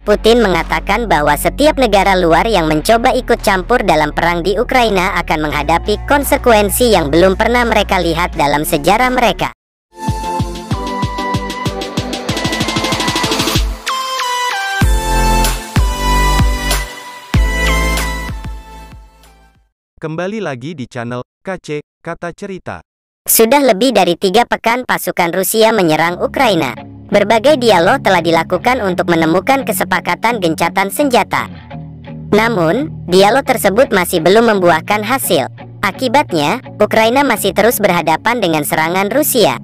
Putin mengatakan bahwa setiap negara luar yang mencoba ikut campur dalam perang di Ukraina akan menghadapi konsekuensi yang belum pernah mereka lihat dalam sejarah mereka. Kembali lagi di channel KC Kata Cerita. Sudah lebih dari 3 pekan pasukan Rusia menyerang Ukraina. Berbagai dialog telah dilakukan untuk menemukan kesepakatan gencatan senjata. Namun, dialog tersebut masih belum membuahkan hasil. Akibatnya, Ukraina masih terus berhadapan dengan serangan Rusia.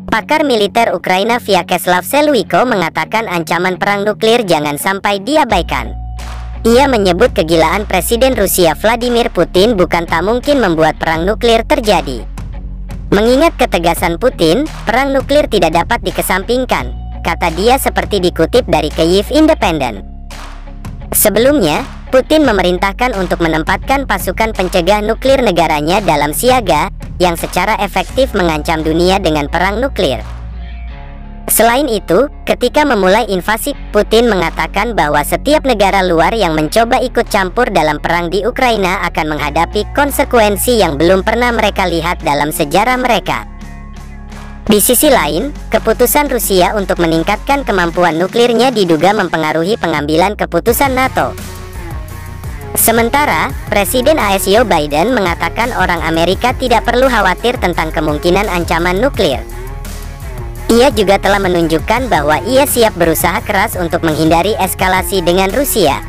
Pakar militer Ukraina Vyacheslav Seluiko mengatakan ancaman perang nuklir jangan sampai diabaikan. Ia menyebut kegilaan Presiden Rusia Vladimir Putin bukan tak mungkin membuat perang nuklir terjadi. Mengingat ketegasan Putin, perang nuklir tidak dapat dikesampingkan, kata dia seperti dikutip dari Kyiv Independent. Sebelumnya, Putin memerintahkan untuk menempatkan pasukan pencegah nuklir negaranya dalam siaga, yang secara efektif mengancam dunia dengan perang nuklir. Selain itu, ketika memulai invasi, Putin mengatakan bahwa setiap negara luar yang mencoba ikut campur dalam perang di Ukraina akan menghadapi konsekuensi yang belum pernah mereka lihat dalam sejarah mereka. Di sisi lain, keputusan Rusia untuk meningkatkan kemampuan nuklirnya diduga mempengaruhi pengambilan keputusan NATO. Sementara, Presiden AS Joe Biden mengatakan orang Amerika tidak perlu khawatir tentang kemungkinan ancaman nuklir. Ia juga telah menunjukkan bahwa ia siap berusaha keras untuk menghindari eskalasi dengan Rusia.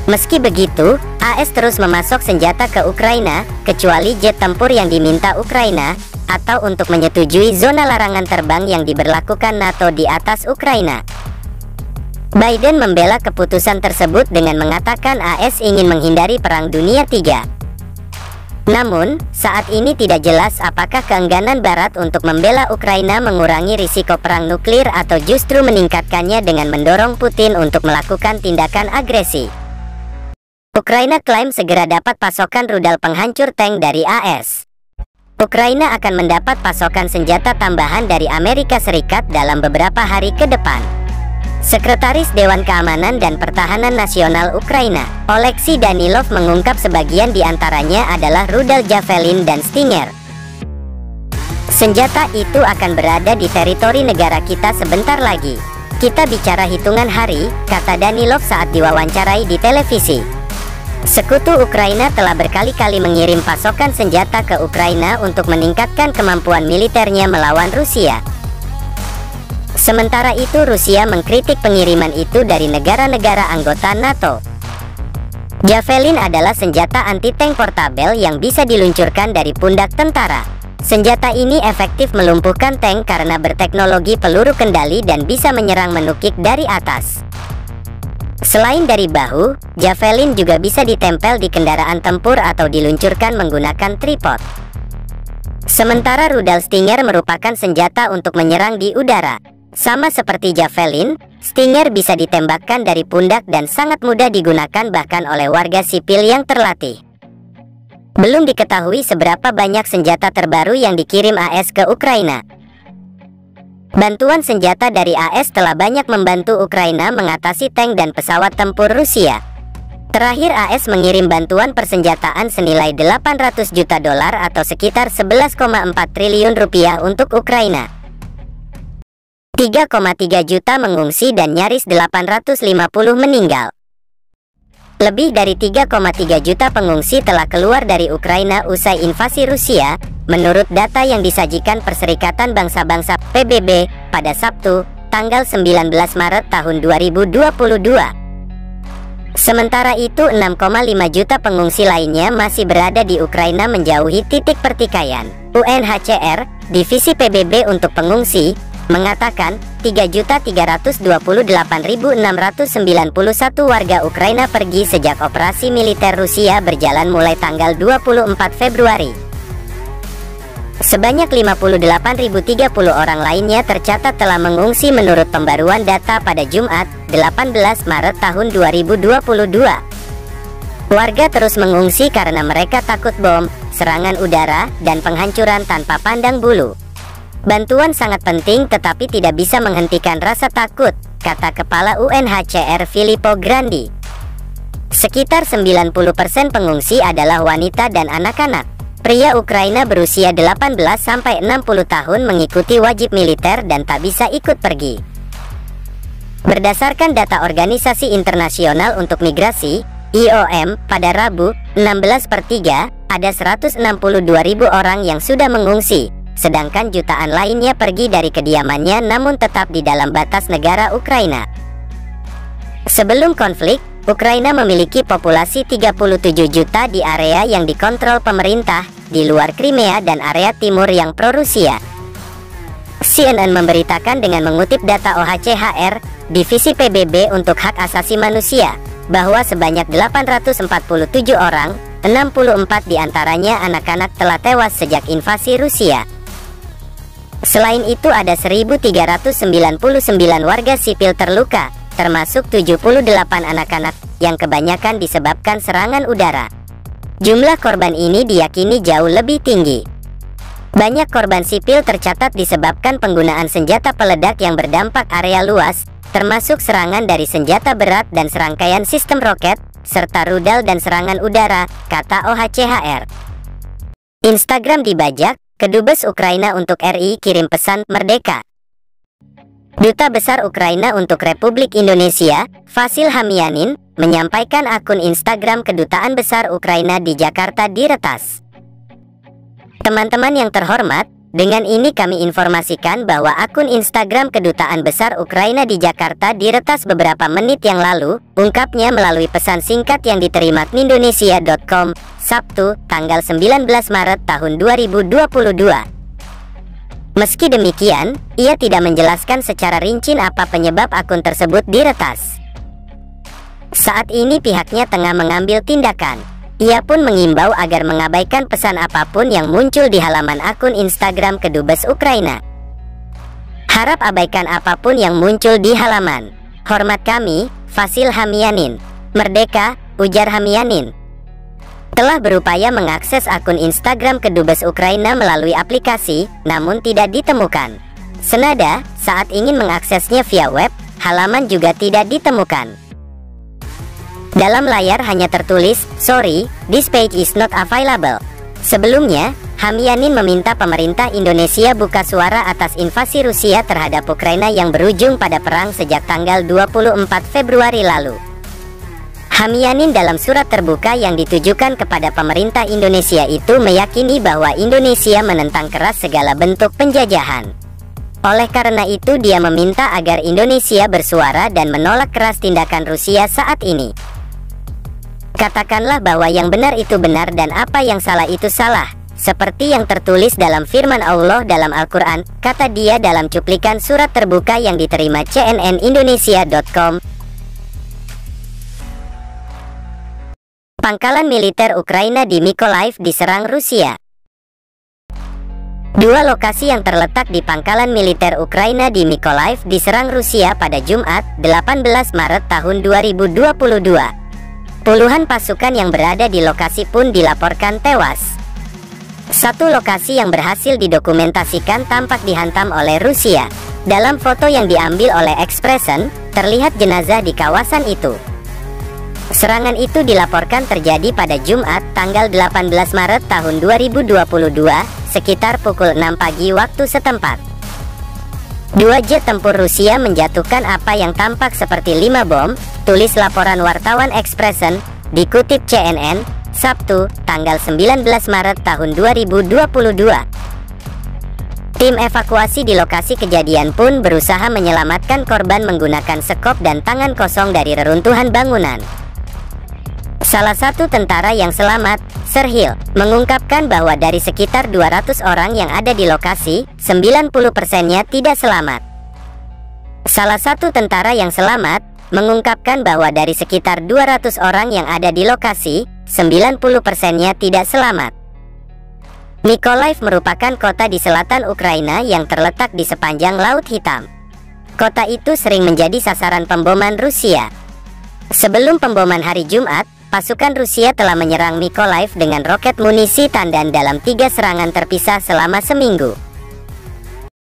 Meski begitu, AS terus memasok senjata ke Ukraina, kecuali jet tempur yang diminta Ukraina, atau untuk menyetujui zona larangan terbang yang diberlakukan NATO di atas Ukraina. Biden membela keputusan tersebut dengan mengatakan AS ingin menghindari Perang Dunia III. Namun, saat ini tidak jelas apakah keengganan Barat untuk membela Ukraina mengurangi risiko perang nuklir atau justru meningkatkannya dengan mendorong Putin untuk melakukan tindakan agresi. Ukraina klaim segera dapat pasokan rudal penghancur tank dari AS. Ukraina akan mendapat pasokan senjata tambahan dari Amerika Serikat dalam beberapa hari ke depan. Sekretaris Dewan Keamanan dan Pertahanan Nasional Ukraina, Oleksiy Danilov mengungkap sebagian di antaranya adalah rudal Javelin dan Stinger. Senjata itu akan berada di teritori negara kita sebentar lagi. Kita bicara hitungan hari, kata Danilov saat diwawancarai di televisi. Sekutu Ukraina telah berkali-kali mengirim pasokan senjata ke Ukraina untuk meningkatkan kemampuan militernya melawan Rusia. Sementara itu Rusia mengkritik pengiriman itu dari negara-negara anggota NATO. Javelin adalah senjata anti-tank portabel yang bisa diluncurkan dari pundak tentara. Senjata ini efektif melumpuhkan tank karena berteknologi peluru kendali dan bisa menyerang menukik dari atas. Selain dari bahu, Javelin juga bisa ditempel di kendaraan tempur atau diluncurkan menggunakan tripod. Sementara rudal Stinger merupakan senjata untuk menyerang di udara. Sama seperti Javelin, Stinger bisa ditembakkan dari pundak dan sangat mudah digunakan bahkan oleh warga sipil yang terlatih. Belum diketahui seberapa banyak senjata terbaru yang dikirim AS ke Ukraina. Bantuan senjata dari AS telah banyak membantu Ukraina mengatasi tank dan pesawat tempur Rusia. Terakhir AS mengirim bantuan persenjataan senilai $800 juta atau sekitar 11,4 triliun rupiah untuk Ukraina. 3,3 juta mengungsi dan nyaris 850 meninggal. Lebih dari 3,3 juta pengungsi telah keluar dari Ukraina usai invasi Rusia, menurut data yang disajikan Perserikatan Bangsa-Bangsa PBB pada Sabtu, tanggal 19 Maret tahun 2022. Sementara itu 6,5 juta pengungsi lainnya masih berada di Ukraina menjauhi titik pertikaian. UNHCR, Divisi PBB untuk pengungsi, mengatakan 3.328.691 warga Ukraina pergi sejak operasi militer Rusia berjalan mulai tanggal 24 Februari. Sebanyak 58.030 orang lainnya tercatat telah mengungsi menurut pembaruan data pada Jumat, 18 Maret tahun 2022. Warga terus mengungsi karena mereka takut bom, serangan udara, dan penghancuran tanpa pandang bulu. Bantuan sangat penting tetapi tidak bisa menghentikan rasa takut, kata Kepala UNHCR Filippo Grandi. Sekitar 90% pengungsi adalah wanita dan anak-anak. Pria Ukraina berusia 18-60 tahun mengikuti wajib militer dan tak bisa ikut pergi. Berdasarkan data Organisasi Internasional untuk Migrasi, IOM, pada Rabu, 16/3, ada 162.000 orang yang sudah mengungsi, sedangkan jutaan lainnya pergi dari kediamannya namun tetap di dalam batas negara Ukraina. Sebelum konflik, Ukraina memiliki populasi 37 juta di area yang dikontrol pemerintah, di luar Crimea dan area timur yang pro-Rusia. CNN memberitakan dengan mengutip data OHCHR, Divisi PBB untuk Hak Asasi Manusia, bahwa sebanyak 847 orang, 64 diantaranya anak-anak telah tewas sejak invasi Rusia. Selain itu ada 1.399 warga sipil terluka, termasuk 78 anak-anak, yang kebanyakan disebabkan serangan udara. Jumlah korban ini diyakini jauh lebih tinggi. Banyak korban sipil tercatat disebabkan penggunaan senjata peledak yang berdampak area luas, termasuk serangan dari senjata berat dan serangkaian sistem roket, serta rudal dan serangan udara, kata OHCHR. Instagram dibajak, Kedubes Ukraina untuk RI kirim pesan merdeka. Duta Besar Ukraina untuk Republik Indonesia, Vasil Hamianin, menyampaikan akun Instagram Kedutaan Besar Ukraina di Jakarta diretas. Teman-teman yang terhormat, dengan ini kami informasikan bahwa akun Instagram Kedutaan Besar Ukraina di Jakarta diretas beberapa menit yang lalu, ungkapnya melalui pesan singkat yang diterima Indonesia.com, Sabtu, tanggal 19 Maret tahun 2022. Meski demikian, ia tidak menjelaskan secara rinci apa penyebab akun tersebut diretas. Saat ini pihaknya tengah mengambil tindakan. Ia pun mengimbau agar mengabaikan pesan apapun yang muncul di halaman akun Instagram Kedubes Ukraina. Harap abaikan apapun yang muncul di halaman. Hormat kami, Vasil Hamianin. Merdeka, ujar Hamianin. Telah berupaya mengakses akun Instagram Kedubes Ukraina melalui aplikasi, namun tidak ditemukan. Senada, saat ingin mengaksesnya via web, halaman juga tidak ditemukan. Dalam layar hanya tertulis, "Sorry, this page is not available." Sebelumnya, Hamianin meminta pemerintah Indonesia buka suara atas invasi Rusia terhadap Ukraina yang berujung pada perang sejak tanggal 24 Februari lalu. Hamianin dalam surat terbuka yang ditujukan kepada pemerintah Indonesia itu meyakini bahwa Indonesia menentang keras segala bentuk penjajahan. Oleh karena itu dia meminta agar Indonesia bersuara dan menolak keras tindakan Rusia saat ini. Katakanlah bahwa yang benar itu benar dan apa yang salah itu salah, seperti yang tertulis dalam firman Allah dalam Al-Quran, kata dia dalam cuplikan surat terbuka yang diterima cnnindonesia.com. Pangkalan militer Ukraina di Mykolaiv diserang Rusia. Dua lokasi yang terletak di pangkalan militer Ukraina di Mykolaiv diserang Rusia pada Jumat, 18 Maret tahun 2022. Puluhan pasukan yang berada di lokasi pun dilaporkan tewas. Satu lokasi yang berhasil didokumentasikan tampak dihantam oleh Rusia. Dalam foto yang diambil oleh Expression, terlihat jenazah di kawasan itu. Serangan itu dilaporkan terjadi pada Jumat, tanggal 18 Maret tahun 2022, sekitar pukul 6 pagi waktu setempat. Dua jet tempur Rusia menjatuhkan apa yang tampak seperti 5 bom, tulis laporan wartawan Expression, dikutip CNN, Sabtu, tanggal 19 Maret tahun 2022. Tim evakuasi di lokasi kejadian pun berusaha menyelamatkan korban menggunakan sekop dan tangan kosong dari reruntuhan bangunan. Salah satu tentara yang selamat, Serhil, mengungkapkan bahwa dari sekitar 200 orang yang ada di lokasi, 90%-nya tidak selamat. Salah satu tentara yang selamat, mengungkapkan bahwa dari sekitar 200 orang yang ada di lokasi, 90%-nya tidak selamat. Mykolaiv merupakan kota di selatan Ukraina yang terletak di sepanjang Laut Hitam. Kota itu sering menjadi sasaran pemboman Rusia. Sebelum pemboman hari Jumat, pasukan Rusia telah menyerang Mykolaiv dengan roket munisi tandan dalam 3 serangan terpisah selama seminggu.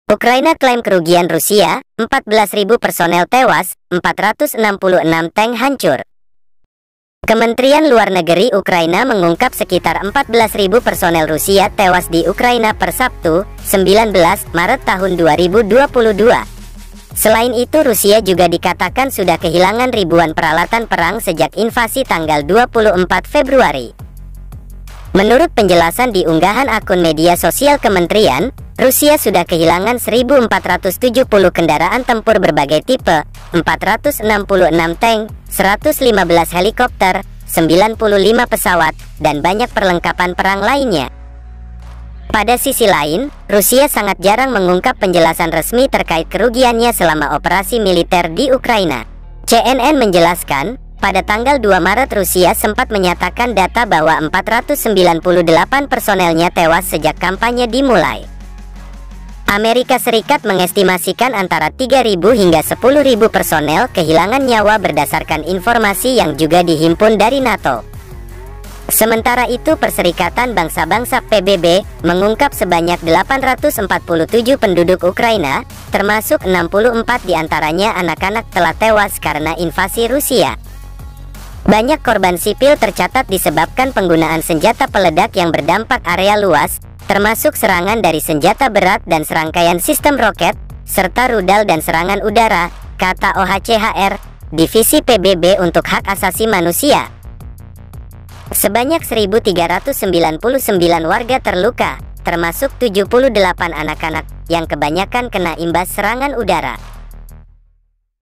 Ukraina klaim kerugian Rusia, 14.000 personel tewas, 466 tank hancur. Kementerian Luar Negeri Ukraina mengungkap sekitar 14.000 personel Rusia tewas di Ukraina per Sabtu, 19 Maret tahun 2022. Selain itu, Rusia juga dikatakan sudah kehilangan ribuan peralatan perang sejak invasi tanggal 24 Februari. Menurut penjelasan di unggahan akun media sosial kementerian, Rusia sudah kehilangan 1.470 kendaraan tempur berbagai tipe, 466 tank, 115 helikopter, 95 pesawat, dan banyak perlengkapan perang lainnya. Pada sisi lain, Rusia sangat jarang mengungkap penjelasan resmi terkait kerugiannya selama operasi militer di Ukraina. CNN menjelaskan, pada tanggal 2 Maret Rusia sempat menyatakan data bahwa 498 personelnya tewas sejak kampanye dimulai. Amerika Serikat mengestimasikan antara 3.000 hingga 10.000 personel kehilangan nyawa berdasarkan informasi yang juga dihimpun dari NATO. Sementara itu, Perserikatan Bangsa-Bangsa PBB mengungkap sebanyak 847 penduduk Ukraina, termasuk 64 diantaranya anak-anak telah tewas karena invasi Rusia. Banyak korban sipil tercatat disebabkan penggunaan senjata peledak yang berdampak area luas, termasuk serangan dari senjata berat dan serangkaian sistem roket, serta rudal dan serangan udara, kata OHCHR, Divisi PBB untuk Hak Asasi Manusia. Sebanyak 1.399 warga terluka, termasuk 78 anak-anak, yang kebanyakan kena imbas serangan udara.